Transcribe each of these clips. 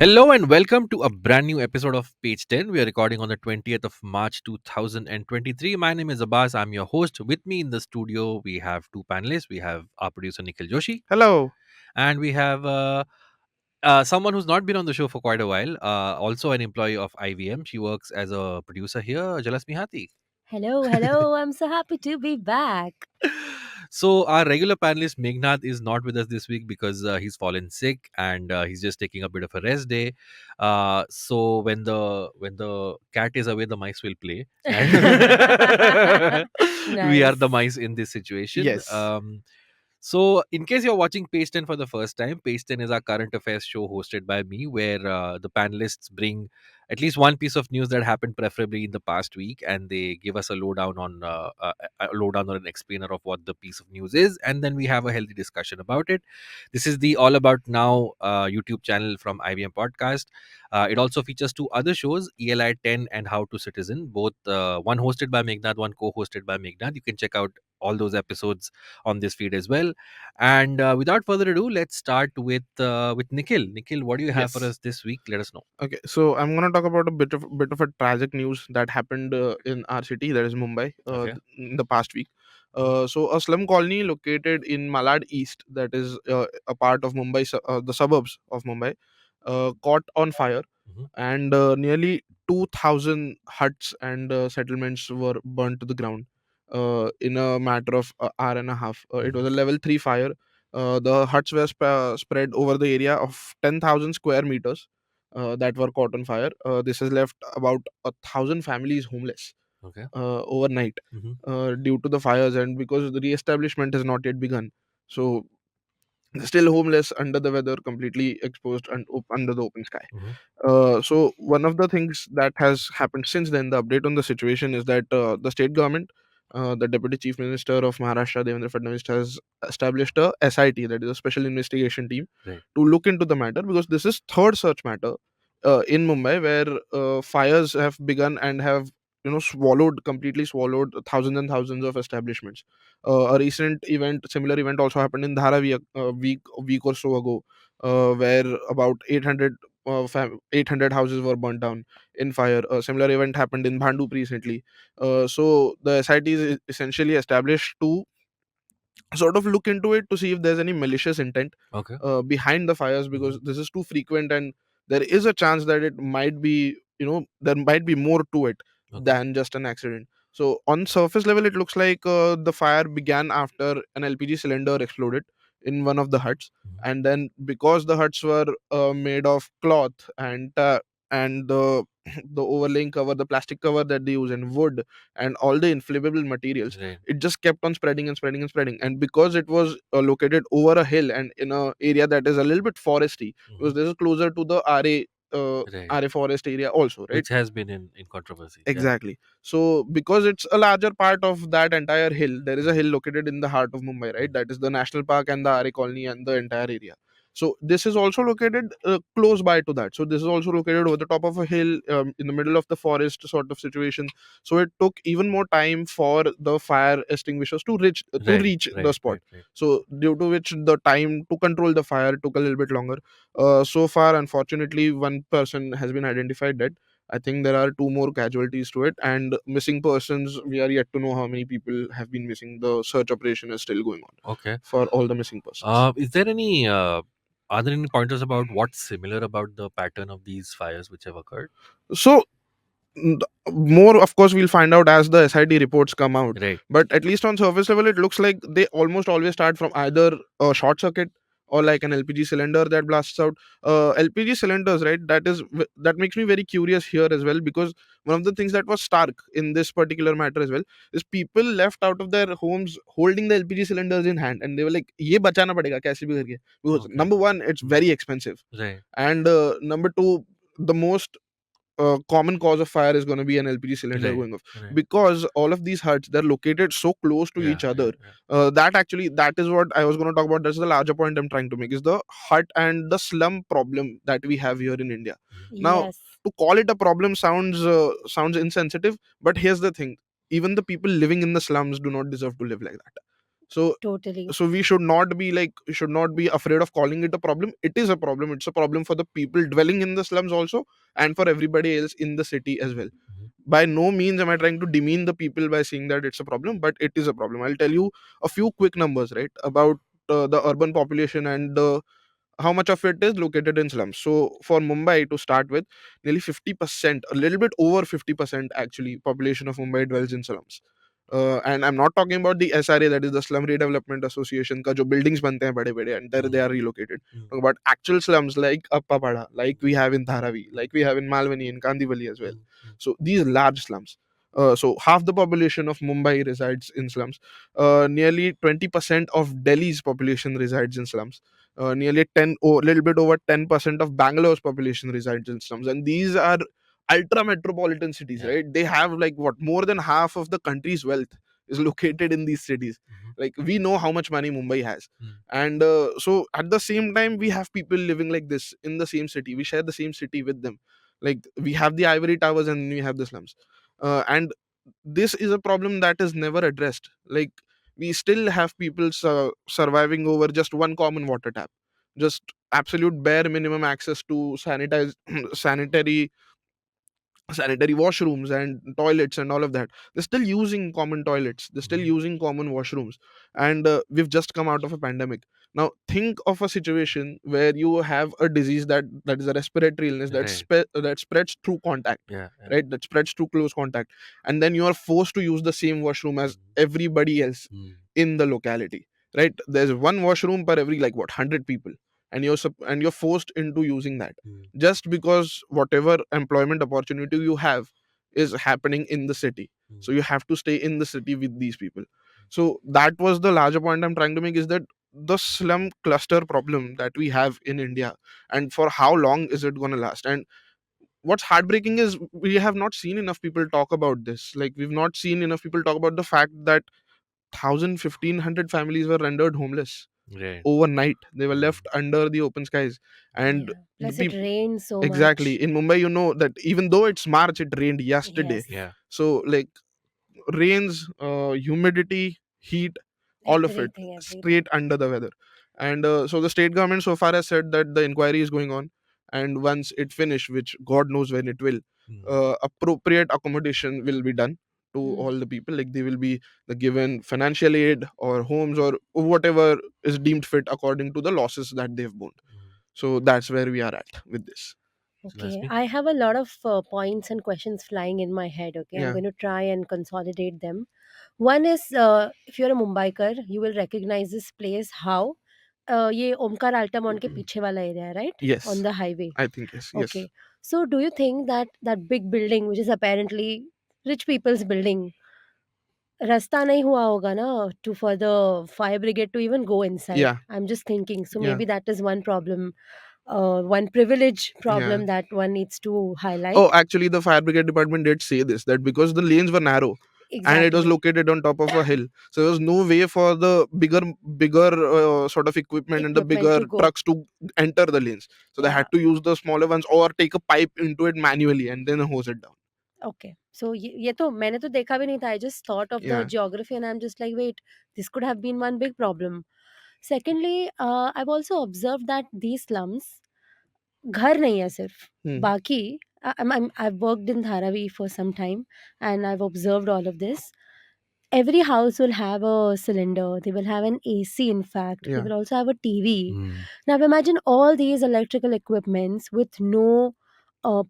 Hello and welcome to a brand new episode of Page 10. We are recording on the 20th of March 2023. My name is Abbas. I'm your host. With me in the studio, we have two panelists. We have our producer Nikhil Joshi, Hello. and we have someone who's not been on the show for quite a while, also an employee of IVM. She works as a producer here, Jalasmi Hati. Hello. I'm so happy to be back. So our regular panelist Meghnad is not with us this week because he's fallen sick and he's just taking a bit of a rest day. So when the cat is away, the mice will play, and we are the Nice. mice in this situation. Yes. So, in case you're watching Page 10 for the first time, Page 10 is our current affairs show hosted by me, where the panelists bring at least one piece of news that happened, preferably in the past week, and they give us a lowdown or an explainer of what the piece of news is, and then we have a healthy discussion about it. This is the All About Now YouTube channel from IBM Podcast. It also features two other shows, ELI 10 and How to Citizen, both one hosted by Meghnad, one co-hosted by Meghnad. You can check out all those episodes on this feed as well. And without further ado, let's start with Nikhil. Nikhil, what do you have for Yes. us this week? Let us know. Okay. So I'm gonna talk about a bit of a tragic news that happened in our city, that is Mumbai, Okay. in the past week. Mhm. So a slum colony located in Malad East, that is a part of Mumbai, the suburbs of Mumbai, caught on fire, Mhm. and nearly 2,000 huts and settlements were burnt to the ground in a matter of an hour and a half. It was Mhm. a level 3 fire. The huts were spread over the area of 10,000 square meters that were caught on fire. This has left about 1,000 families homeless Okay. overnight Mhm. due to the fires, and because the re-establishment has not yet begun. So they're still homeless, under the weather, completely exposed and under the open sky. Mhm. So one of the things that has happened since then, the update on the situation is that the state government, the Deputy Chief Minister of Maharashtra, Devendra Fadnavis, has established a SIT, that is a special investigation team, Right. to look into the matter, because this is third such matter in Mumbai where fires have begun and have completely swallowed thousands and thousands of establishments. A recent event, similar event, also happened in Dharavi a week or so ago, where about 800 houses were burnt down in fire. A similar event happened in Bhandup recently. So the SIT is essentially established to sort of look into it to see if there's any malicious intent Okay. behind the fires, because Mhm. this is too frequent and there is a chance that it might be, there might be more to it Okay. than just an accident. So on surface level, it looks like the fire began after an LPG cylinder exploded in one of the huts, Mhm. and then because the huts were made of cloth and the overlaying cover, the plastic cover that they use, and wood, and all the inflammable materials, Right. it just kept on spreading and spreading and spreading. And because it was located over a hill and in a area that is a little bit foresty, because Mhm. this is closer to the Right. ra forest area also, right? Which has been in controversies. Yeah. Exactly. So because it's a larger part of that entire hill, there is a Mhm. hill located in the heart of Mumbai, right? Mhm. That is the national park and the RA colony and the entire area. So this is also located close by to that. So this is also located over the top of a hill, in the middle of the forest sort of situation. So it took even more time for the fire extinguishers to Right. reach the Right. spot. Right. Right. So due to which the time to control the fire took a little bit longer. So far, unfortunately, one person has been identified dead. I think there are two more casualties to it, and missing persons. We are yet to know how many people have been missing. The search operation is still going on Okay. for all the missing persons. Is there any? Are there any pointers about what's similar about the pattern of these fires which have occurred? So more, of course, we'll find out as the SIT reports come out. Right. But at least on surface level, it looks like they almost always start from either a short circuit or like an LPG cylinder that blasts out. LPG cylinders, right? That makes me very curious here as well, because one of the things that was stark in this particular matter as well is people left out of their homes holding the LPG cylinders in hand, and they were like, "ये बचाना पड़ेगा कैसे भी करके," because Okay. number one, it's Mhm. very expensive, Right. and number two, the most common cause of fire is going to be an LPG cylinder Right. going off, Right. because all of these huts, they're located so close to Yeah. each Yeah. other. Yeah. That is what I was going to talk about. That's the larger point I'm trying to make, is the hut and the slum problem that we have here in India. Mhm. Now, Yes. to call it a problem sounds insensitive, but here's the thing: even the people living in the slums do not deserve to live like that. So Totally. we should not be afraid of calling it a problem. It is a problem. It's a problem for the people dwelling in the slums also, and for everybody else in the city as well. Mhm. By no means am I trying to demean the people by saying that it's a problem, but it is a problem. I'll tell you a few quick numbers, right, about the urban population and how much of it is located in slums. So for Mumbai, to start with, nearly 50%, a little bit over 50% actually, population of Mumbai dwells in slums. And I'm not talking about the SRA, that is the Slum Redevelopment Association, ka jo buildings bante hain bade bade, and there they are relocated. Talking about actual slums like Appapada, like we have in Dharavi, like we have in Malwani, in Kandivali as well. So these large slums. So half the population of Mumbai resides in slums. Nearly 20% of Delhi's population resides in slums. Nearly 10 or little bit over 10% of Bangalore's population resides in slums, and these are ultra metropolitan cities, Yeah. right? They have like what, more than half of the country's wealth is located in these cities. Like we know how much money Mumbai has. And so at the same time, we have people living like this in the same city. We share the same city with them. Like we have the ivory towers and we have the slums. And this is a problem that is never addressed. Like we still have people surviving over just one common water tap, just absolute bare minimum access to sanitary washrooms and toilets and all of that. They're still using common toilets, they're still using common washrooms. And we've just come out of a pandemic. Now think of a situation where you have a disease that is a respiratory illness that Right. that spreads through contact, Yeah. Yeah. right, that spreads through close contact, and then you are forced to use the same washroom as everybody else in the locality, right? There's one washroom per every like what, 100 people, and you're forced into using that, just because whatever employment opportunity you have is happening in the city. So you have to stay in the city with these people. So that was the larger point I'm trying to make, is that the slum cluster problem that we have in India, and for how long is it going to last? And what's heartbreaking is we have not seen enough people talk about this. Like we've not seen enough people talk about the fact that 1,000 1,500 families were rendered homeless Right. overnight. They were left under the open skies. And Yeah. the Plus, it people, rains so exactly, much. in Mumbai, you know that even though it's March, it rained yesterday. Yes. Yeah. So like rains, humidity, heat, all of it Everything, straight everything. under the weather. And so the state government so far has said that the inquiry is going on, and once it finish, which God knows when it will, appropriate accommodation will be done to all Mm. the people. Like they will be the given financial aid or homes or whatever is deemed fit according to the losses that they've borne. So that's where we are at with this. So Okay, Lasmi? I have a lot of points and questions flying in my head. Okay, I'm Yeah. going to try and consolidate them. One is, if you're a Mumbaikar, you will recognize this place. How? ये Omkar ultra mall के पीछे वाला area, right? On Yes, the highway. I think yes. Okay. So do you think that that big building, which is apparently rich people's building, रास्ता नहीं हुआ होगा ना to for the fire brigade to even go inside? Yeah. I'm just thinking. So Yeah. maybe that is one problem, one privilege Yeah. problem that one needs to Oh, highlight. actually, the fire brigade department did say this, that because the lanes were narrow and it was Exactly. located on top of a hill, so there was no way for the bigger sort of equipment and the Equipment bigger to go. trucks to enter the lanes. So they Yeah. had to use the smaller ones or take a pipe into it manually and then hose it down. Okay. So ये तो मैंने तो देखा भी नहीं था. I just thought of the Yeah. geography and I'm just like, wait, this could have been one big problem. Secondly, I've also observed that these slums घर नहीं है सिर्फ. Hmm. बाकी I've worked in Dharavi for some time and I've observed all of this. Every house will have a cylinder. They will have an AC, in fact. They Yeah. will also have a TV. Mm. Now, imagine all these electrical equipments with no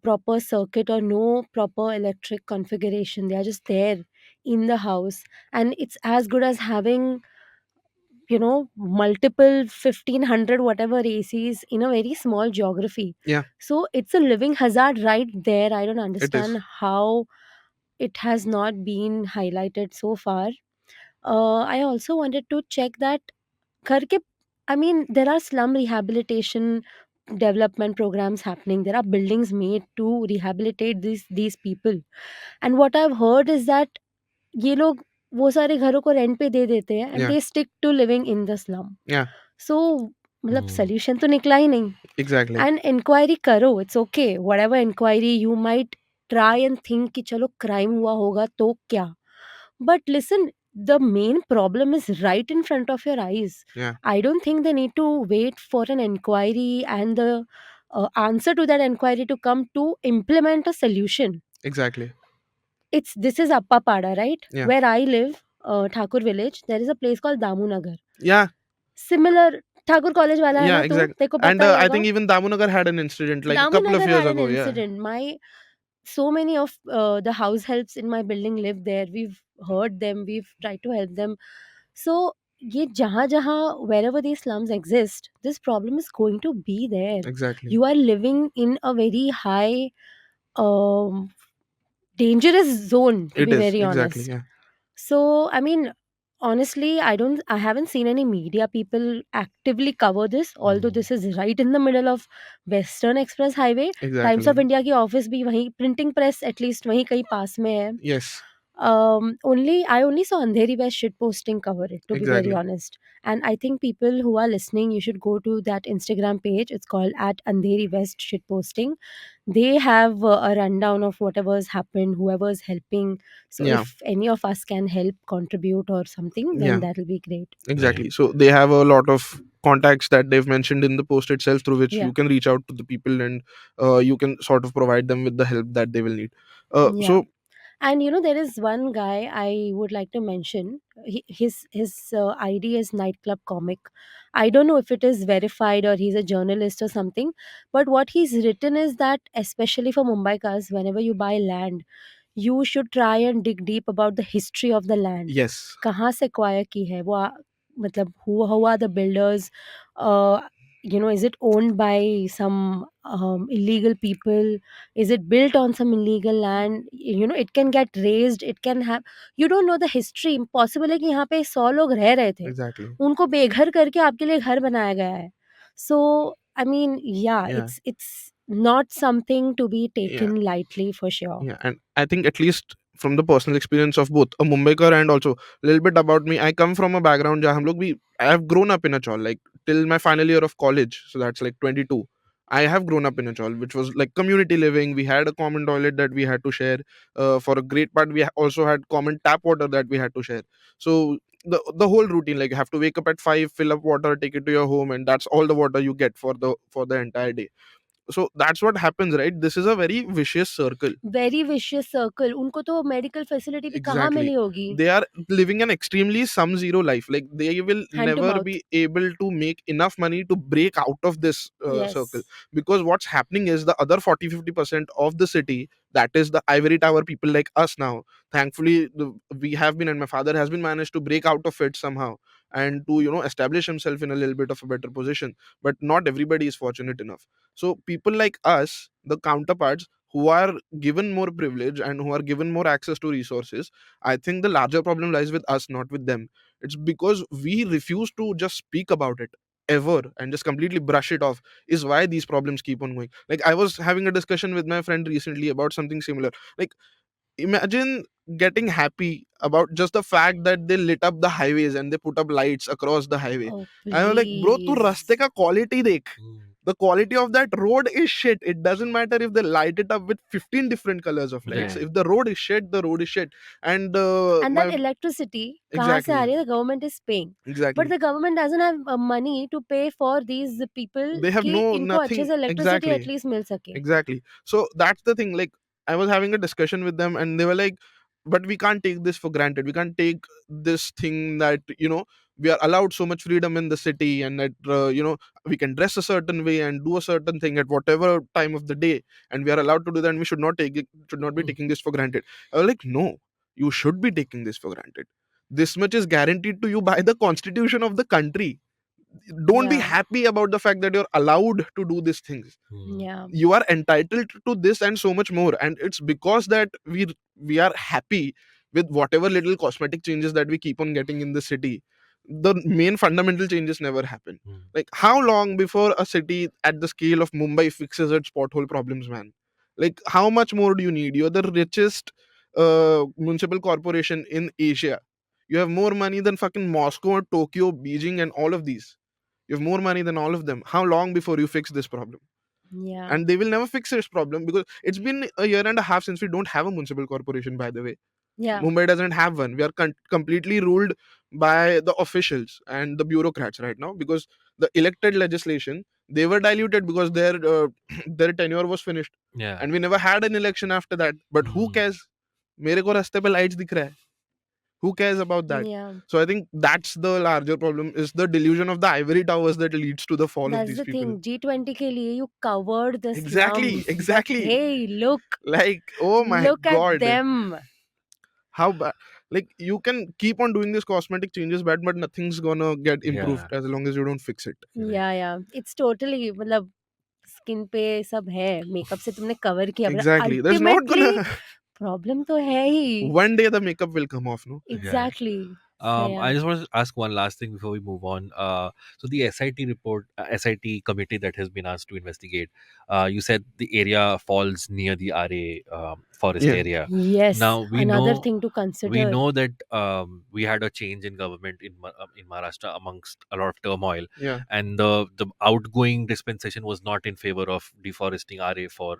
proper circuit or no proper electric configuration. They are just there in the house. And it's as good as having, multiple 1,500 whatever ACs in a very small geography. Yeah. So it's a living hazard right there. I don't It is. understand how it has not been highlighted so far. I also wanted to check that घर के, I mean, there are slum rehabilitation development programs happening. There are buildings made to rehabilitate these people. And what I've heard is that ये लोग वो सारे घरों को rent पे दे देते हैं and Yeah. they stick to living in the slum. Yeah. So मतलब Mm. solution तो निकला ही नहीं. Exactly. And inquiry करो, it's okay. Whatever inquiry you might try and think कि चलो crime हुआ होगा तो क्या. But listen, the main problem is right in front of your eyes. Yeah, I don't think they need to wait for an inquiry and the answer to that inquiry to come to implement a solution. exactly. It's this is Appapada, right? Yeah, Where I live, Thakur village. There is a place called Damunagar. yeah, Similar, Thakur college वाला है yeah, ना तू, exactly. तेरे को And पता ही I होगा. think even Damunagar had an incident like a couple of Damunagar years had an ago. Yeah, incident. My so many of the house helps in my building live there. We've heard them. We've tried to help them. So ये जहाँ जहाँ wherever these slums exist, this problem is going to be there. exactly. You are living in a very high, um, dangerous zone, to It be is very exactly. honest. Yeah, So, I mean, honestly, I haven't seen any media people actively cover this, although Hmm. this is right in the middle of Western Express Highway. Times exactly. of India की office भी वहीं, printing press at least वहीं कहीं पास में है. Yes, Only I only saw Andheri West shit posting cover it, to be very exactly. honest. And I think people who are listening, you should go to that Instagram page. It's called at Andheri West shit posting. They have a rundown of whatever's happened, whoever's helping. So Yeah, if any of us can help contribute or something, then yeah, that'll be great. Right. exactly. So they have a lot of contacts that they've mentioned in the post itself, through which Yeah. you can reach out to the people, and you can sort of provide them with the help that they will need. Yeah. So And there is one guy I would like to mention. His ID is Nightclub Comic. I don't know if it is verified or he's a journalist or something. But what he's written is that, especially for Mumbai cars, whenever you buy land, you should try and dig deep about the history of the land. yes, कहाँ से acquire की है वो, मतलब who are the builders, uh, is it owned by some illegal people, is it built on some illegal land, it can get raised, it can have, you don't know the history. Possible है कि यहाँ पे 100 लोग रह रहे थे, exactly. उनको बेघर करके आपके लिए घर बनाया गया है. So I mean, yeah, Yeah, it's not something to be yeah, taken lightly, for sure. yeah. And I think, at least from the personal experience of both a Mumbaikar and also a little bit about me, I come from a background जहाँ हम लोग भी, I have grown up in a chawl like till my final year of college, so that's like 22. I have grown up in a chawl, which was like community living. We had a common toilet that we had to share. For a great part, we also had common tap water that we had to share. So the whole routine, like you have to wake up at 5, fill up water, take it to your home, and that's all the water you get for the entire day. So that's what happens, right? This is a very vicious circle. Very vicious circle. उनको तो medical facility भी कहाँ मिली Exactly. होगी. They are living an extremely sum zero life. Like they will Hand to never mouth. be able to make enough money to break out of this circle. Yes. Because what's happening is the other 40-50% of the city, that is the ivory tower people like us now. Thankfully, we have been, and my father has been managed to break out of it somehow and to, establish himself in a little bit of a better position. But not everybody is fortunate enough. So people like us, the counterparts, who are given more privilege and who are given more access to resources, I think the larger problem lies with us, not with them. It's because we refuse to just speak about it ever and just completely brush it off, is why these problems keep on going. Like, I was having a discussion with my friend recently about something similar. Like, imagine getting happy about just the fact that they lit up the highways and they put up lights across the highway. Oh, I was like, bro, tu raste please. ka quality dekh. Hmm. The quality of that road is shit. It doesn't matter if they light it up with 15 different colors of lights. Right. If the road is shit, the road is shit. And And that my electricity, कहाँ से आ exactly, रही है? The government is paying. But exactly. the government doesn't have money to pay for these people They have कि no इनको अच्छे nothing. से electricity at Exactly, least मिल सके. exactly. So that's the thing. Like, I was having a discussion with them, and they were like, but we can't take this for granted. We can't take this thing that, we are allowed so much freedom in the city, and that, we can dress a certain way and do a certain thing at whatever time of the day, and we are allowed to do that, and we should not take it, should not be Hmm. taking this for granted. I was like, no, you should be taking this for granted. This much is guaranteed to you by the constitution of the country. Don't be Yeah. happy about the fact that you're allowed to do these things. Hmm. Yeah. You are entitled to this and so much more, and it's because that we are happy with whatever little cosmetic changes that we keep on getting in the city. The main fundamental changes never happen. Hmm. Like, how long before a city at the scale of Mumbai fixes its pothole problems, man? Like, how much more do you need? You're the richest municipal corporation in Asia. You have more money than fucking Moscow, Tokyo, Beijing, and all of these. You have more money than all of them. How long before you fix this problem? Yeah. And they will never fix this problem, because it's been a year and a half since we don't have a municipal corporation, by the way. Yeah. Mumbai doesn't have one. We are completely ruled by the officials and the bureaucrats right now, because the elected legislation, they were diluted because their their tenure was finished, Yeah. and we never had an election after that. But who Mm. cares? मेरे को रास्ते पे lights दिख रहा है. Who cares about that? Yeah. So I think that's the larger problem, is the delusion of the ivory towers that leads to the fall of That's these the people. thing. G20 के लिए you covered the Exactly, slums, but exactly. hey, look, Like, oh my look at god, them. how bad. Like, you can keep on doing these cosmetic changes bad, but nothing's gonna get improved Yeah. as long as you don't fix it. Right. Yeah, yeah. It's totally मतलब skin पे सब है, makeup से तुमने cover किया, but Exactly, there's not ultimately gonna problem तो है ही. one day the makeup will come off, no? Yeah. Exactly. So I yeah. just want to ask one last thing before we move on. So the SIT report, SIT committee that has been asked to investigate, you said the area falls near the RA forest Yeah, area. Yes, Now another thing to we consider. know that we had a change in government in Maharashtra amongst a lot of turmoil, yeah, and the outgoing dispensation was not in favor of deforesting RA for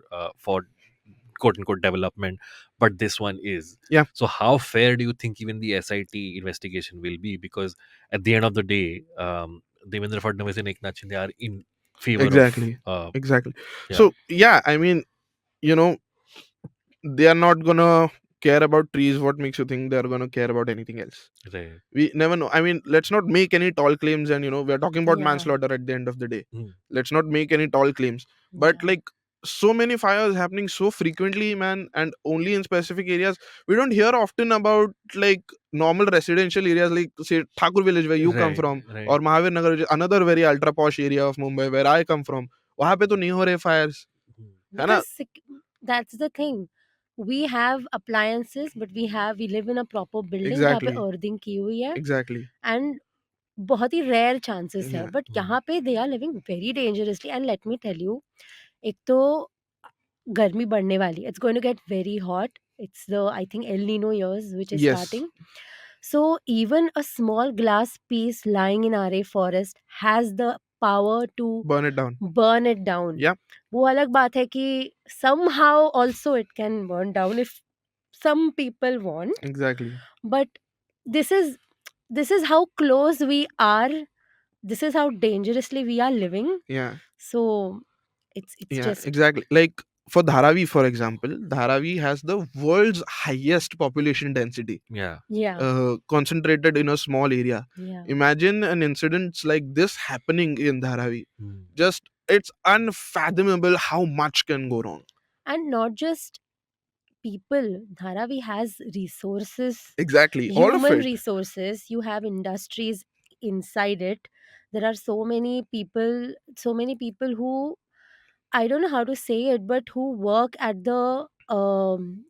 quote unquote development, but this one is. yeah, So how fair do you think even the SIT investigation will be? Because at the end of the day, Devendra Fadnavis and Eknath Shinde are in favor of exactly, exactly. yeah, So yeah, I mean, you know, they are not gonna care about trees. What makes you think they are gonna care about anything else? right. We never know. I mean, let's not make any tall claims, and we're talking about Yeah, manslaughter at the end of the day. Mm, Let's not make any tall claims. But yeah. like, so many fires happening so frequently, man, and only in specific areas. We don't hear often about like normal residential areas, like say Thakur village where you come right, from, right. or Mahavir Nagar, which is another very ultra posh area of Mumbai where I come from. वहाँ पे तो नहीं हो रहे fires, Mm, है ना? Because that's the thing. We have appliances, but we live in a proper building जहाँ पे Exactly, अर्थिंग की हुई है, exactly. and बहुत ही रेयर चांसेस है, Yeah, बट mm, यहाँ पे they are living very dangerously. And let me tell you, एक तो गर्मी बढ़ने वाली, it's going to get very hot. It's the, I think, El Nino years which is yes, starting. So even a small glass piece lying in RA forest has the power to burn it down. burn it down. Yeah, वो अलग बात है कि somehow also it can burn down if some people want, exactly. but this is this is how close we are, this is how dangerously we are living. Yeah. So it's Yeah, just, exactly. Like for Dharavi, for example, Dharavi has the world's highest population density, yeah, yeah, concentrated in a small area. yeah. Imagine an incident like this happening in Dharavi. mm, Just, it's unfathomable how much can go wrong. And not just people, Dharavi has resources, Exactly, all of human it. resources. You have industries inside it. There are so many people who, I don't know how to say it, but who work at the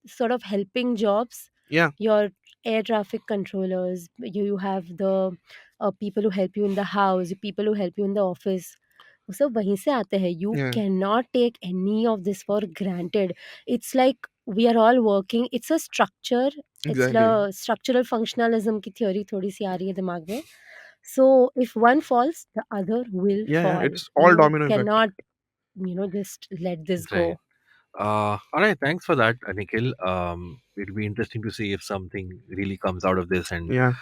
sort of helping jobs. Yeah, Your air traffic controllers, you have the people who help you in the house, people who help you in the office. वो सब वहीं से आते हैं. You yeah, cannot take any of this for granted. It's like we are all working. It's a structure. It's the exactly. structural functionalism की theory थोड़ी सी आ रही है दिमाग में. So if one falls, the other will Yeah, yeah, fall. it's all You domino effect. cannot, just let this go. right. All right, thanks for that, Nikhil. It'll be interesting to see if something really comes out of this, and Yeah,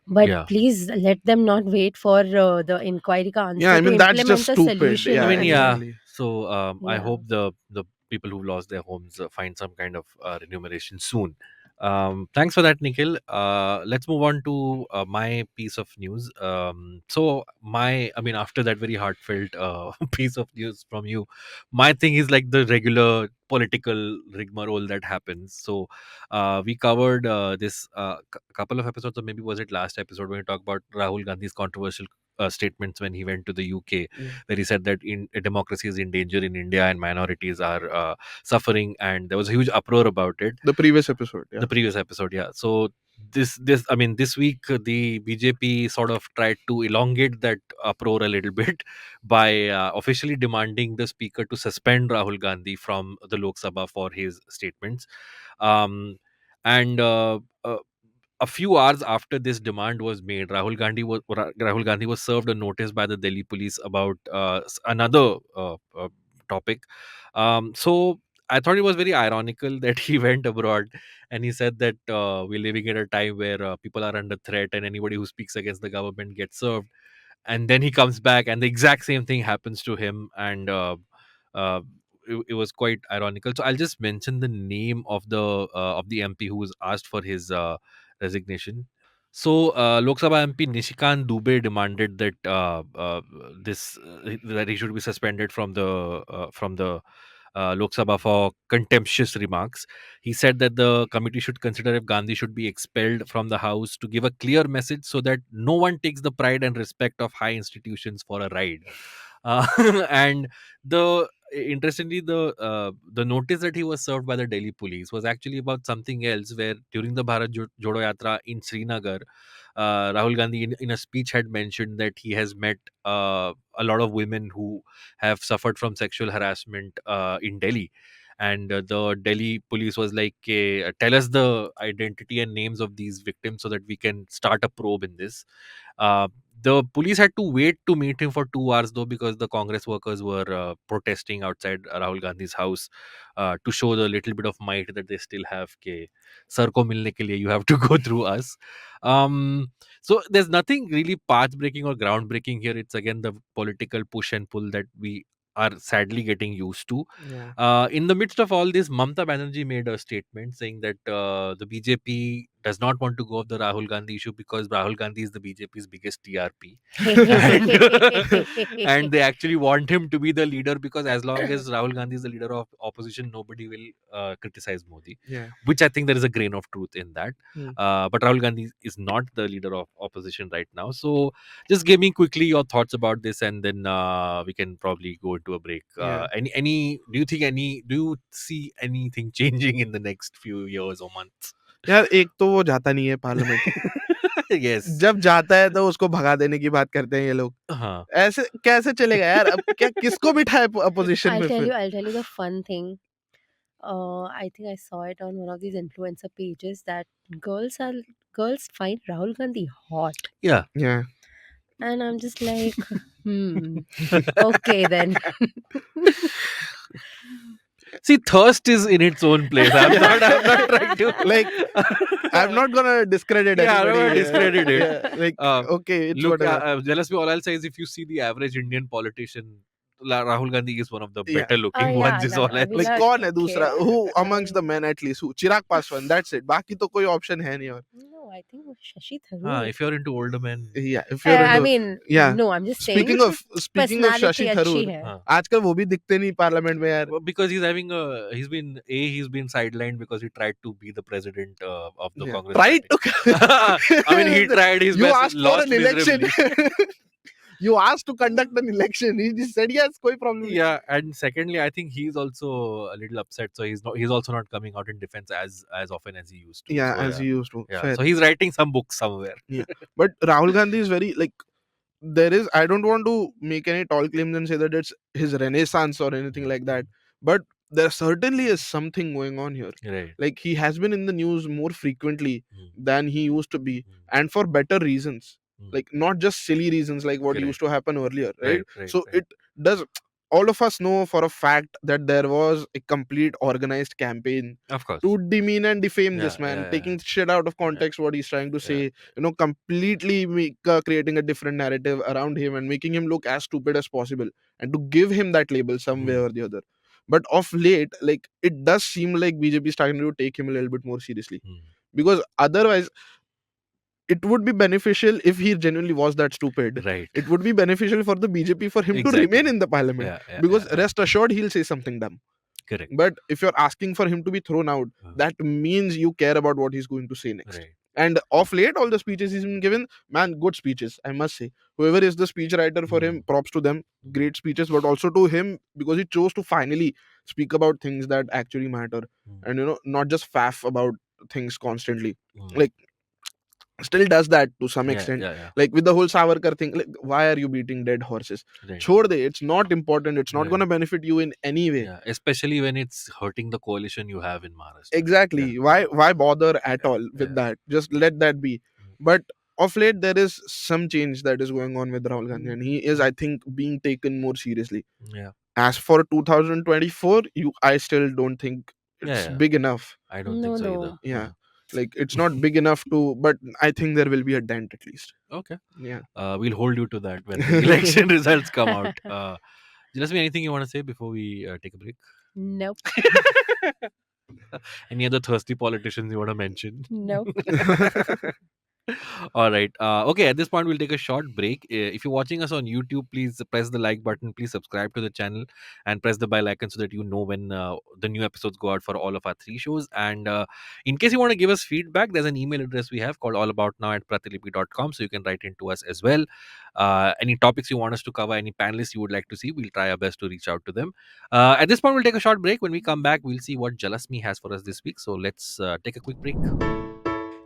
But yeah, please let them not wait for the inquiry ka yeah, answer I to mean, that's just implement a stupid. I solution. Yeah, mean, I mean, yeah. exactly. So I yeah. hope the people who lost their homes find some kind of remuneration soon. Thanks for that, Nikhil. Let's move on to my piece of news. I mean, after that very heartfelt piece of news from you, my thing is like the regular political rigmarole that happens. So we covered this couple of episodes, or maybe was it last episode when we talked about Rahul Gandhi's controversial statements when he went to the UK, Yeah. where he said that democracy is in danger in India and minorities are suffering, and there was a huge uproar about it. The previous episode. Yeah. The previous episode, yeah. So this I mean, this week the BJP sort of tried to elongate that uproar a little bit by officially demanding the speaker to suspend Rahul Gandhi from the Lok Sabha for his statements. Um, and a few hours after this demand was made, Rahul Gandhi was served a notice by the Delhi police about another topic. So I thought it was very ironical that he went abroad and he said that we're living at a time where people are under threat and anybody who speaks against the government gets served. And then he comes back and the exact same thing happens to him. And uh, it was quite ironical. So I'll just mention the name of the MP who was asked for his resignation. So, Lok Sabha MP Nishikant Dubey demanded that that he should be suspended from the Lok Sabha for contemptuous remarks. He said that the committee should consider if Gandhi should be expelled from the house to give a clear message so that no one takes the pride and respect of high institutions for a ride. Uh, and the interestingly, the notice that he was served by the Delhi police was actually about something else. Where during the Jodo Yatra in Srinagar, Rahul Gandhi, in a speech, had mentioned that he has met a lot of women who have suffered from sexual harassment in Delhi. And the Delhi police was like, tell us the identity and names of these victims so that we can start a probe in this. Uh, the police had to wait to meet him for 2 hours, though, because the Congress workers were protesting outside Rahul Gandhi's house to show the little bit of might that they still have. Ke, Sir ko milne ke liye you have to go through us. So there's nothing really path breaking or groundbreaking here. It's again the political push and pull that we are sadly getting used to. Yeah. In the midst of all this, Mamta Banerjee made a statement saying that the BJP does not want to go off the Rahul Gandhi issue because Rahul Gandhi is the BJP's biggest TRP. and, and they actually want him to be the leader because as long as Rahul Gandhi is the leader of opposition, nobody will criticize Modi, Yeah. which I think there is a grain of truth in that. Hmm. But Rahul Gandhi is not the leader of opposition right now. So just give me quickly your thoughts about this, and then we can probably go into a break. Yeah. Do you see anything changing in the next few years or months? यार एक तो वो जाता नहीं है parliament Yes. जब जाता है तो उसको भगा देने की बात करते हैं ये लोग हाँ. ऐसे कैसे चलेगा यार अब क्या किसको बिठाए अपोजिशन में फिर I'll tell you the fun thing. I think I saw it on one of these influencer pages that girls find Rahul Gandhi hot, Yeah. Yeah. and I'm just like, okay then. See, thirst is in its own place. I'm not trying to Like, I'm not gonna discredit Yeah, I'm not anybody. gonna discredit it. Yeah, like, Okay, it's look, whatever. Jalasmi, all I'll say is if you see the average Indian politician, Rahul Gandhi is one of the Yeah. better looking Yeah, ones. Is all I I'll mean, Like, say. कौन है okay. दूसरा? Who amongst the men at least? Who? Chirag Paswan. That's it. बाकी तो कोई option है नहीं और. No, I think it was Shashi Tharoor. If you're into older men, Yeah, if you're I into. mean, Yeah. no, I'm just saying. Speaking of personality Shashi अच्छी Tharoor, है. आजकल वो भी दिखते नहीं पार्लियामेंट में यार. well, because he's been sidelined because he tried to be the president of the Yeah. Congress Tried party. I mean, he tried his You best, asked for lost an election. miserably. You asked to conduct an election. He just said yes, कोई problem नहीं. Yeah, and secondly, I think he's also a little upset, so he's also not coming out in defense as often as he used to. Yeah, So, as he used to. yeah. Fair. So he's writing some books somewhere. But Rahul Gandhi is very like there is. I don't want to make any tall claims and say that it's his renaissance or anything like that. But there certainly is something going on here. Right. Like he has been in the news more frequently Mm. than he used to be, Mm. and for better reasons. Mm. Like not just silly reasons like what Correct. used to happen earlier, right? Right. So it does. All of us know for a fact that there was a complete organized campaign Of course. to demean and defame this Yeah, man, yeah, taking shit out of context what he's trying to say, completely creating a different narrative around him and making him look as stupid as possible and to give him that label some way or the other. But of late, like it does seem like BJP is starting to take him a little bit more seriously Mm. because otherwise it would be beneficial if he genuinely was that stupid. Right. It would be beneficial for the BJP for him Exactly. to remain in the parliament because rest assured he'll say something dumb. Correct. But if you're asking for him to be thrown out, that means you care about what he's going to say next. Right. And of late, all the speeches he's been given, man, good speeches, I must say. Whoever is the speech writer for him, props to them. Great speeches, but also to him because he chose to finally speak about things that actually matter and, not just faff about things constantly. Like, still does that to some extent. Like with the whole Savarkar thing, like, why are you beating dead horses? Right. Chhod de, it's not important. It's not Right. going to benefit you in any way. Yeah, especially when it's hurting the coalition you have in Maharashtra. Exactly. Why bother at all with that? Just let that be. But of late, there is some change that is going on with Rahul Gandhi, and he is, I think, being taken more seriously. Yeah. As for 2024, I still don't think Yeah, it's yeah. big enough. I don't think No, so either. no. Yeah, Yeah. like it's not big enough to, but I think there will be a dent at least. Okay. Yeah. We'll hold you to that when the election results come out. Just anything you want to say before we take a break? Nope. Any other thirsty politicians you want to mention? Nope. All right. Okay. At this point, we'll take a short break. If you're watching us on YouTube, please press the like button. Please subscribe to the channel and press the bell icon so that you know when the new episodes go out for all of our three shows. And in case you want to give us feedback, there's an email address we have called allaboutnow@pratilipi.com. So you can write into us as well. Any topics you want us to cover, any panelists you would like to see, we'll try our best to reach out to them. At this point, we'll take a short break. When we come back, we'll see what Jalasmi has for us this week. So let's take a quick break.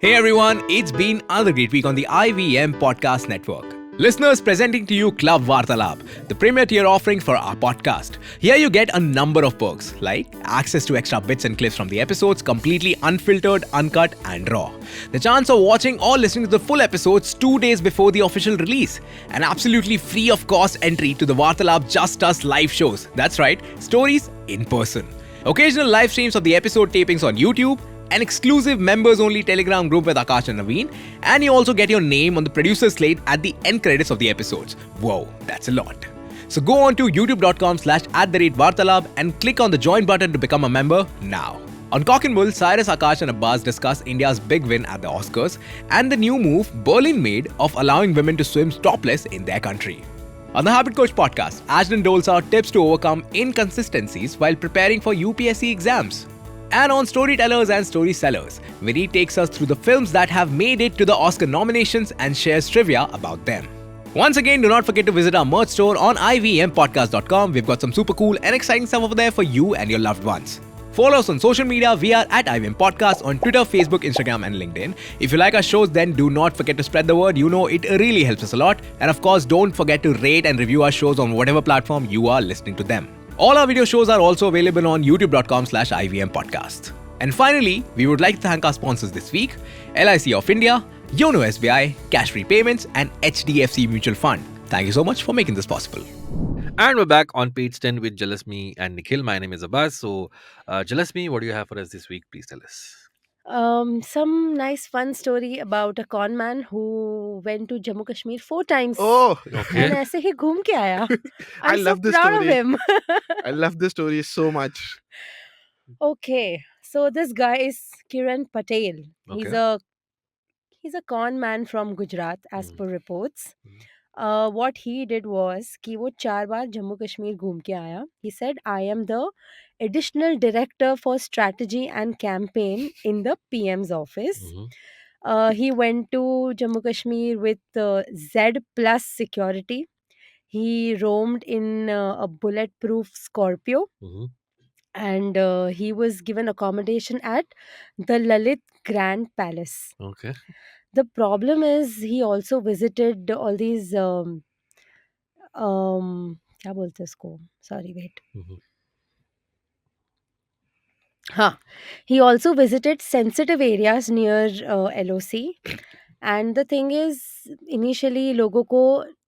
Hey everyone, it's been another great week on the IVM Podcast Network. Listeners, presenting to you Club Vartalab, the premier tier offering for our podcast. Here you get a number of perks like access to extra bits and clips from the episodes, completely unfiltered, uncut and raw. The chance of watching or listening to the full episodes 2 days before the official release. An absolutely free of cost entry to the Vartalab Just Us live shows. That's right, stories in person. Occasional live streams of the episode tapings on YouTube, an exclusive members-only Telegram group with Akash and Naveen, and you also get your name on the producer slate at the end credits of the episodes. Whoa, that's a lot. So go on to youtube.com/@Vartalab and click on the join button to become a member now. On Cock and Bull, Cyrus, Akash and Abbas discuss India's big win at the Oscars and the new move Berlin made of allowing women to swim topless in their country. On the Habit Coach podcast, Ashton doles out tips to overcome inconsistencies while preparing for UPSC exams. And on Storytellers and Story Sellers, Vinny takes us through the films that have made it to the Oscar nominations and shares trivia about them. Once again, do not forget to visit our merch store on ivmpodcast.com. We've got some super cool and exciting stuff over there for you and your loved ones. Follow us on social media. We are at IVM Podcast on Twitter, Facebook, Instagram, and LinkedIn. If you like our shows, then do not forget to spread the word. You know, it really helps us a lot. And of course, don't forget to rate and review our shows on whatever platform you are listening to them. All our video shows are also available on youtube.com/IVM Podcast. And finally, we would like to thank our sponsors this week, LIC of India, Yono SBI, Cash Free Payments, and HDFC Mutual Fund. Thank you so much for making this possible. And we're back on page 10 with Jalasmi and Nikhil. My name is Abbas. So, Jalasmi, what do you have for us this week? Please tell us. Some nice fun story about a con man who went to Jammu Kashmir 4 times Oh, and Okay. ऐसे ही घूम के आया. I I'm so love this proud of story. him. I love this story so much. Okay, so this guy is Kiran Patel. He's Okay. a he's a con man from Gujarat, as Mm. per reports. Mm. What he did was कि वो 4 बार जम्मू कश्मीर घूम के आया. He said, I am the additional director for strategy and campaign in the PM's office. Mhm. He went to Jammu Kashmir with Z plus security. He roamed in a bulletproof Scorpio, Mhm. and he was given accommodation at the Lalit Grand Palace. Okay. The problem is he also visited all these क्या बोलते हैं इसको, sorry, wait. Mhm. Huh. He also visited sensitive areas near LOC. And the thing is, initially, लोगों को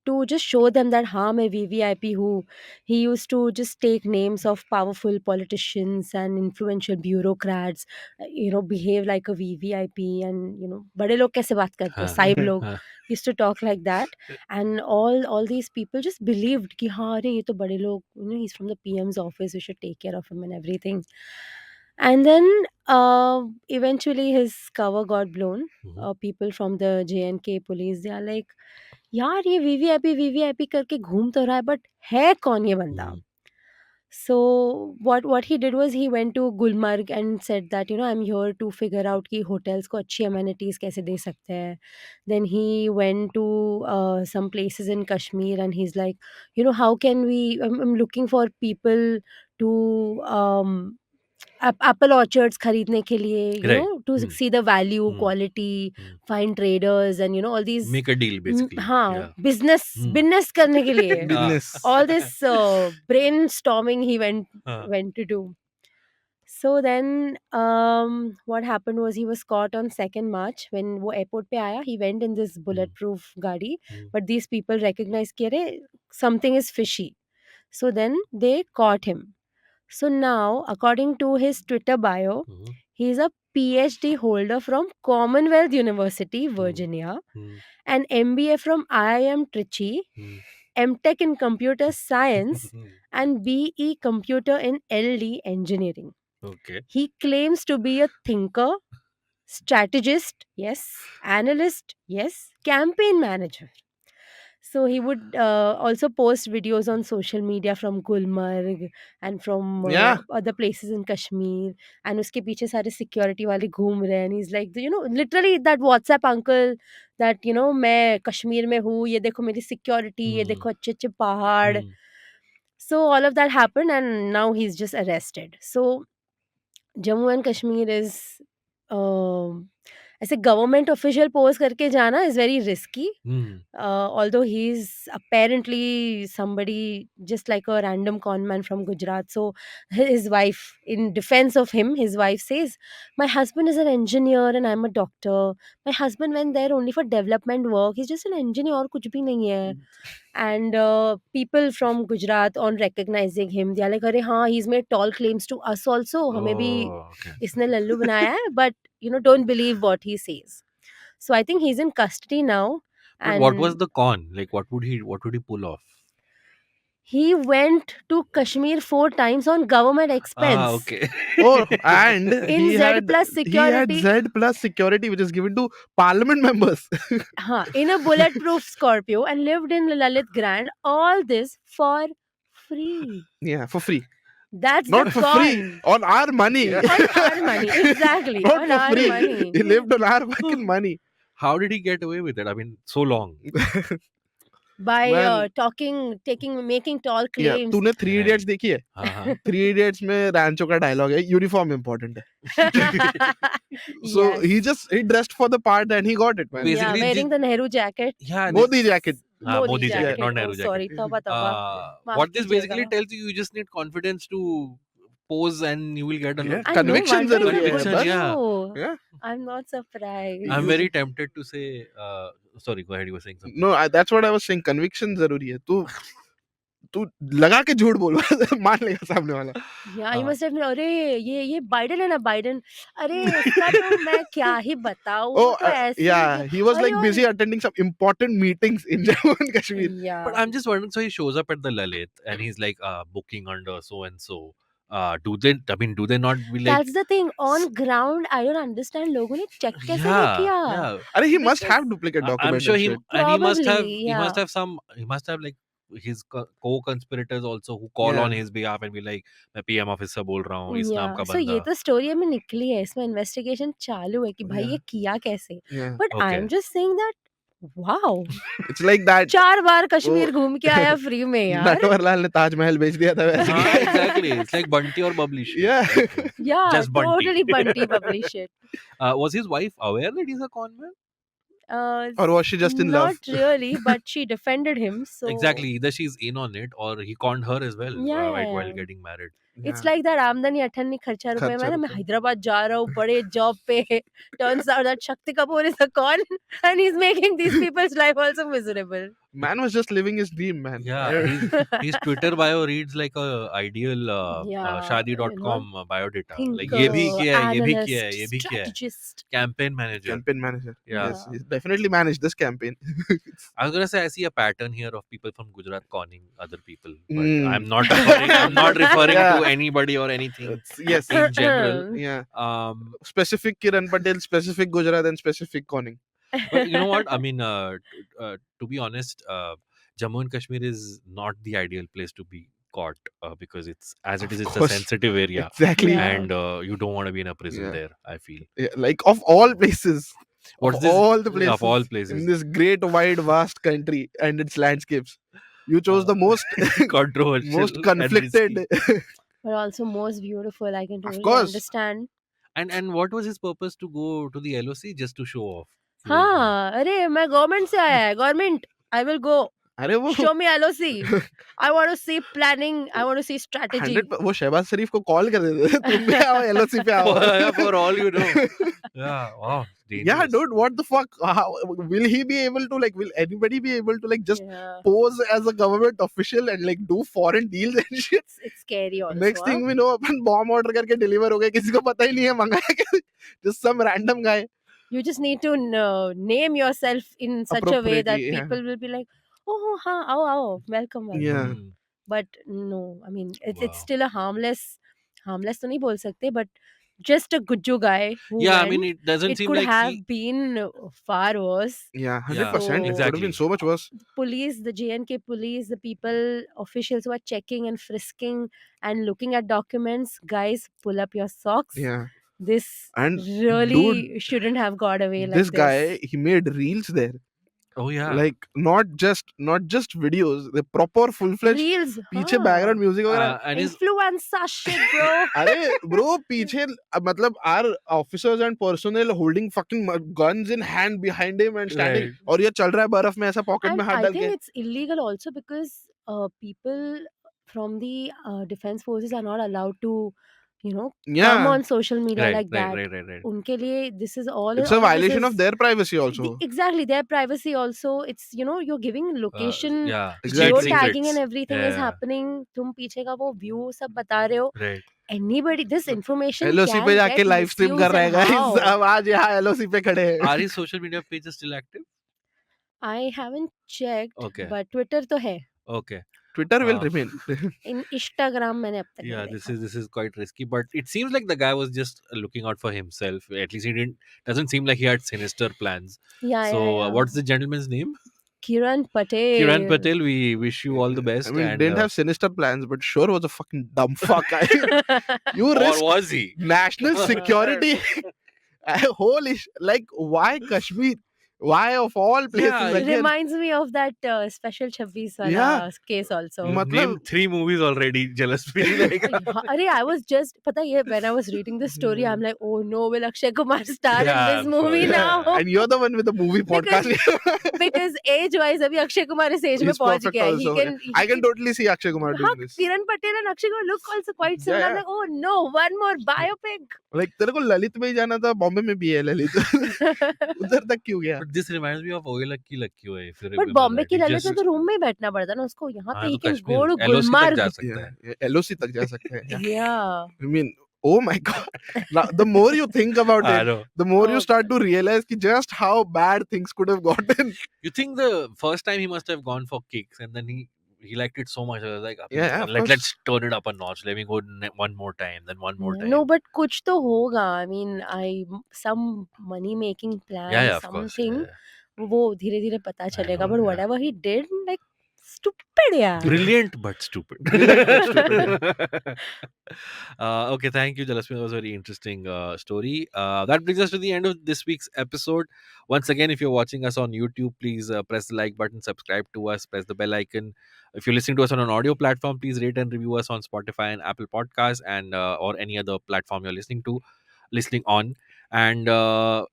to just show them that हाँ मैं VVIP हूँ, he used to just take names of powerful politicians and influential bureaucrats, behave like a VVIP, and बड़े लोग कैसे बात करते हैं, Huh. साहिब लोग Huh. used to talk like that, and all these people just believed कि हाँ अरे ये तो बड़े लोग, he's from the PM's office, we should take care of him and everything. And then eventually his cover got blown. Mhm. People from the JNK police, they are like, यार ये VVIP VVIP करके घूम तो रहा है, but है कौन ये बंदा? Mhm. So what he did was he went to Gulmarg and said that I'm here to figure out कि hotels को अच्छी amenities कैसे दे सकते हैं. Then he went to some places in Kashmir and he's like, how can we? I'm looking for people to apple orchards खरीदने के लिए, Right. to Mm. see the value, Mm. quality, Mm. find traders, and all these Make a deal, basically. हाँ Yeah. business Mm. business करने के लिए. Ah. Business. All this brainstorming he Ah. went to do. So then what happened was he was caught on 2nd March when वो airport पे आया. He went in this bulletproof गाड़ी, Mm. but these people recognized कि अरे something is fishy. So then they caught him. So now, according to his Twitter bio, Mhm. he is a PhD holder from Commonwealth University, Hmm. Virginia, Hmm. an MBA from IIM Trichy, Hmm. MTech in Computer Science, Hmm. and BE Computer in LD Engineering. Okay. He claims to be a thinker, strategist, yes, analyst, yes, campaign manager. So he would also post videos on social media from Gulmarg and from Yeah. other places in Kashmir. And uske piche sare security wale ghoom rahe. And he's like, literally that WhatsApp uncle that, मैं कश्मीर में हूँ, ये देखो मेरी security, ये Hmm. देखो अच्छे अच्छे पहाड़. Hmm. So all of that happened and now he's just arrested. So Jammu and Kashmir is ऐसे गवर्नमेंट ऑफिशियल पोस्ट करके जाना is very risky. Hmm. Although he's apparently somebody just like a random con man from Gujarat. So his wife, in defense of him, his wife says, my husband is an engineer and I'm a doctor. My husband went there only for development work. He's just an engineer और कुछ भी नहीं है. And people from Gujarat on recognizing him, they are like, अरे हाँ, he's made tall claims to us also. हमें भी Oh, okay. इसने लल्लू बनाया है. But don't believe what he says. So I think he's in custody now. But what was And the con? Like, what would he pull off? he went to Kashmir 4 times on government Ah, expense. okay. Oh, and In he Z had plus security. Z plus security, which is given to parliament members. In a bulletproof Scorpio and lived in Lalit Grand. All this for free. Yeah, for free. That's Not the for con. free, on our money. On our money. Exactly. Not On for our free. money. He lived on our fucking money. How did he get away with it? I mean, so long. By Man, making tall yeah. claims. तूने three Right. Idiots देखी है? Uh-huh. Three idiots में रैंचो का dialogue है, uniform important है. So Yes. he dressed for the part and he got it, man. Basically, Yeah, wearing the Nehru jacket. Yeah, Modi jacket. Modi jacket, not Oh, Nehru sorry. jacket. Tauba, tauba. Maaf What this basically कीजिएगा. tells you, you just need confidence to pose and you will get a Yeah, I know, conviction one time जरूरी in a है Conviction, good बस. yeah. show. Yeah. I'm not surprised. I'm very tempted to say, sorry, go ahead, you were saying something. No, that's what I was saying. Conviction जरूरी है. तू लगा के झूठ बोल, मान लेगा सामने वाला. Yeah, he must have been, अरे ये बाइडन है ना, बाइडन. अरे इसका तो मैं क्या ही बताऊं, वो Oh, तो ऐसे ही yeah, he was अरे like और busy attending some important meetings in Jammu and Kashmir. But yeah. I'm just wondering, so he shows up at the Lalit and he's like, booking under so and so. Do they not be like, That's the thing. On ground, I don't understand. लोगों ने check कैसे नहीं yeah, किया? yeah. अरे he must Because have duplicate I'm documents sure and he shit. and he must have Probably, he must yeah. have he must have like his co-conspirators also who call Yeah. on his behalf and be like, मैं PM office से बोल रहा हूँ, इस नाम Yeah. का So ये बंदा. तो स्टोरी में निकली है, इसमें इन्वेस्टिगेशन चालू है कि भाई Yeah. ये किया कैसे. Yeah. But Okay. I'm just saying that, wow. It's like that. 4 बार कश्मीर घूम के आया फ्री में यार. नटवरलाल ने ताजमहल बेच दिया था वैसे. हाँ, exactly. It's like Bunty or Bubbly shit. Yeah. Okay. Yeah, Just Bunty. totally bunty bubbly shit. Was his wife aware that he's a con man? Or was she just in love? Not really, but she defended him. So Exactly. Either she's in on it or he conned her as well Yeah, while yeah. getting married. It's like that आमदनी 98 खर्चा रुपए में ना, मैं रुपए. हैदराबाद जा रहा हूँ बड़े जॉब पे. Turns out that Shakti Kapoor is a con and he's making these people's life also miserable. Man was just living his dream, man. Yeah, his Twitter bio reads like a ideal Yeah, shadi.com biodata. Like Thinker, ये भी किया है, ये भी analyst, किया है, ये भी किया है. strategist. Campaign manager. Campaign manager. Yeah. Yes, he definitely managed this campaign. I was gonna say I see a pattern here of people from Gujarat conning other people, but Mm. I'm not referring Yeah. to anybody or anything Yes. in general. Yeah. Um, Specific Kiran Patel, specific Gujarat, and specific conning. but you know what? I mean, to be honest, Jammu and Kashmir is not the ideal place to be caught because it's Of a course. sensitive area, Exactly. Yeah. and you don't want to be in a prison Yeah. there. I feel. Yeah, like of all places. What's of this? all the places. Of all places. In this great, wide, vast country and its landscapes. You chose the most Controversial, most and conflicted. risky. But also most beautiful. I can totally course. understand. And what was his purpose to go to the LOC just to show off? हाँ, अरे मैं government से आया है, government, I will go. अरे वो Show me LOC. I want to see planning. I want to see strategy. 100 वो शहबाज शरीफ को कॉल कर देते थे, तुम भी आओ LOC पे आओ. For all you know. Yeah, wow, Yeah, dangerous. dude, what the fuck? Will he be able to, like, will anybody be able to, like, just Yeah. pose as a government official and, like, do foreign deals and shit? It's scary also. Next thing we know, upon bomb order करके deliver हो गए, किसी को पता ही नहीं है मंगाया क्या. Just some random guy. You just need to name yourself in such a way that Appropriately, yeah. people will be like, oh, welcome, welcome. Yeah. Hmm. But no, I mean, it's Wow. still a harmless तो नहीं बोल सकते, but just a gujju guy who Yeah, I went. mean, it doesn't It seem could like have he. been far worse. Yeah, Yeah, 100%. It could have been exactly. so much worse. Police, the JNK police, the people, officials who are checking and frisking and looking at documents, guys, pull up your socks. Yeah. This And really shouldn't have got away like this this. guy, he made reels there. Oh yeah. Like, not just videos, the proper full-fledged Reels. पीछे हाँ. background music वगैरह. And his Influencer shit, bro. अरे bro, पीछे मतलब our officers and personnel holding fucking guns in hand behind him and standing. Right. और ये चल रहा है बर्फ में ऐसा pocket And में हाथ I डाल think के. it's illegal also because people from the defense forces are not allowed to, come Yeah, on social media right, like that. right. उनके लिए this is all. it's a all this violation of is- their privacy also. Exactly, their privacy also. It's you're giving location, Yeah, Exactly. state geotagging secrets. and everything is Yeah. happening. तुम पीछे का वो view सब बता रहे हो. Right. Anybody, this information LOC can पे जाके get live stream misused कर रहे हैं and guys. how? अब आज यहाँ LOC पे खड़े हैं. Are his social media pages still active? I haven't checked, Okay. but Twitter तो है. Okay. Twitter will Uh, remain. In Instagram मैंने अब तक Yeah, नहीं this देखा. is quite risky, but it seems like the guy was just looking out for himself. At least he doesn't seem like he had sinister plans. Yeah, So yeah. what's the gentleman's name? Kiran Patel. Kiran Patel. We wish you all the best. I mean, and, didn't have sinister plans, but sure was a fucking dumb fuck. You or risk was he? national security. Holy like, why Kashmir? Why of all places? Yeah, It again? reminds me of that special 26 wala Yeah. case also. Matlab- Name 3 movies already. Jalasmi. Like, Arey, I was just pata ye when I was reading the story, I'm like, oh no, will Akshay Kumar star Yeah, in this movie yeah. now? And you're the one with the movie podcast. Because age wise, abhi Akshay Kumar is age में He's पहुंच perfect गया है. also. I can totally see Akshay Kumar हाँ, doing this. Kiran Patel and Akshay Kumar look also quite similar. I'm Yeah. like, oh no, one more biopic. Like, तेरे को ललित में ही जाना था, बॉम्बे में भी है ललित. उधर तक क्यों गया? but this reminds me of Oye Lakki Lakki Oye. If you but remember Bombay that. की He ललित just- में तो रूम में ही बैठना पड़ता ना उसको. यहाँ हाँ, पे तो ही can Kashmir, go to LOC तक गुलमर्ग. जा सकता है. Yeah, LOC तक जा सकते हैं. Yeah. I mean, oh my god. Now, the more you think about I it, know. the more Oh you start to realize ki just how bad things could have gotten. You think the first time he must have gone for kicks, and then he liked it so much. I was like, Yeah, of course. let's turn it up a notch. Let me go one more time, then one more time. No, but कुछ तो होगा. I mean, some money making plan, yeah, of course. something. Yeah. वो धीरे धीरे पता चलेगा. know, But yeah. whatever he did, like stupid, yeah. Brilliant but stupid. Brilliant but stupid, Okay, thank you, Jalasmi. That was a very interesting story. That brings us to the end of this week's episode. Once again, if you're watching us on YouTube, please press the like button, subscribe to us, press the bell icon. If you're listening to us on an audio platform, please rate and review us on Spotify and Apple Podcasts and or any other platform you're listening on. And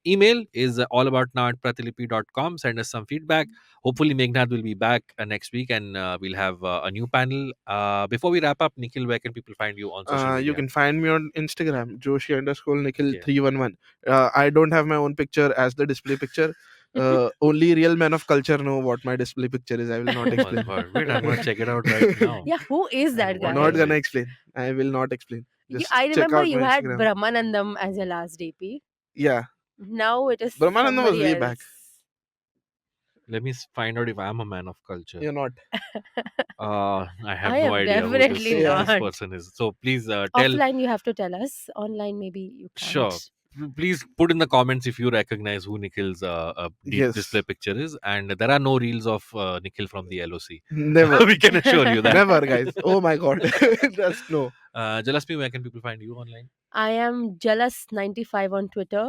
email is allaboutnow@pratilipi.com. Send us some feedback. Hopefully, Meghnad will be back next week and we'll have a new panel. Before we wrap up, Nikhil, where can people find you on social media? You can find me on Instagram, Joshi_Nikhil Okay. 311. I don't have my own picture as the display picture. Only real men of culture know what my display picture is. I will not Oh my explain. God. Wait, I'm going to check it out right now. Yeah, who is that What guy? Not is gonna it? explain. I will not explain. Just I check remember out you my had Instagram. Brahmanandam as your last DP. Yeah, Now it is Brahmanandam was somebody way else. back. Let me find out if I'm a man of culture. you're not. I have I no am idea who definitely this not. person is. So please tell. Offline, you have to tell us. Online, maybe you can't. Sure. Please put in the comments if you recognize who Nikhil's Yes. display picture is. And there are no reels of Nikhil from the LOC. Never. We can assure you that. Never, guys. Oh my god. Just no. Jalasmi, where can people find you online? I am Jealous95 on Twitter.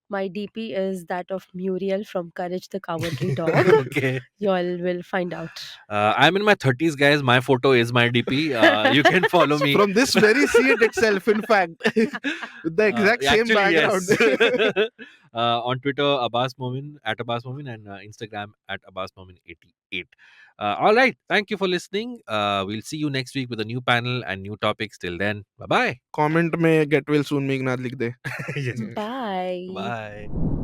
My DP is that of Muriel from Courage the Cowardly Dog. Okay. You all will find out. I'm in my 30s, guys. My photo is my DP. You can follow me. From this very seat itself, in fact. With the exact same Actually, background. yes. On Twitter, Abbas Momin, at Abbas Momin, and Instagram at Abbas Momin 88. All right. Thank you for listening. We'll see you next week with a new panel and new topics. Till then, bye bye. Comment में get well soon Meghnath लिख दे. Yes. Bye. Bye.